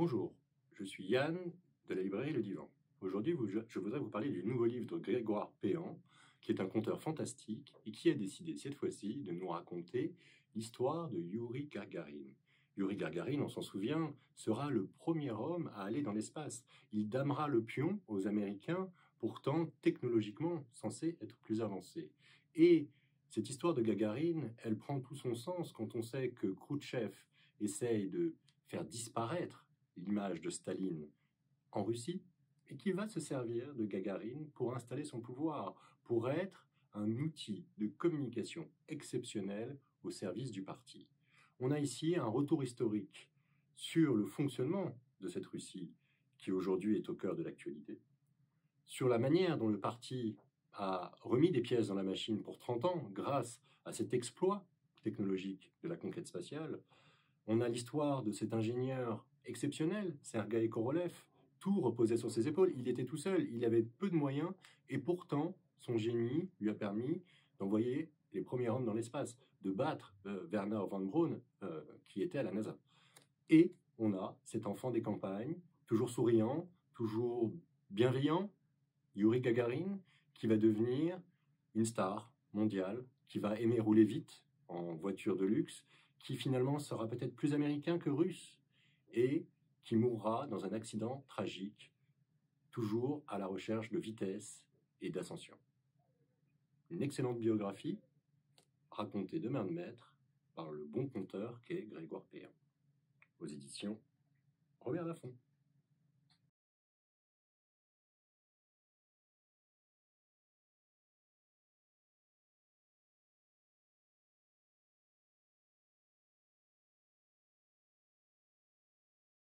Bonjour, je suis Yann de la librairie Le Divan. Aujourd'hui, je voudrais vous parler du nouveau livre de Grégoire Péan, qui est un conteur fantastique et qui a décidé cette fois-ci de nous raconter l'histoire de Youri Gagarin. Youri Gagarin, on s'en souvient, sera le premier homme à aller dans l'espace. Il damera le pion aux Américains, pourtant technologiquement censés être plus avancés. Et cette histoire de Gagarin, elle prend tout son sens quand on sait que Khrouchtchev essaye de faire disparaître l'image de Staline en Russie et qui va se servir de Gagarine pour installer son pouvoir, pour être un outil de communication exceptionnel au service du parti. On a ici un retour historique sur le fonctionnement de cette Russie qui aujourd'hui est au cœur de l'actualité, sur la manière dont le parti a remis des pièces dans la machine pour 30 ans grâce à cet exploit technologique de la conquête spatiale. On a l'histoire de cet ingénieur exceptionnel, Sergueï Korolev. Tout reposait sur ses épaules. Il était tout seul, il avait peu de moyens, et pourtant, son génie lui a permis d'envoyer les premiers hommes dans l'espace, de battre Werner von Braun, qui était à la NASA. Et on a cet enfant des campagnes, toujours souriant, toujours bienveillant, Youri Gagarin, qui va devenir une star mondiale, qui va aimer rouler vite en voiture de luxe, qui finalement sera peut-être plus américain que russe, et qui mourra dans un accident tragique, toujours à la recherche de vitesse et d'ascension. Une excellente biographie, racontée de main de maître par le bon conteur qu'est Grégoire Péan, aux éditions Robert Laffont.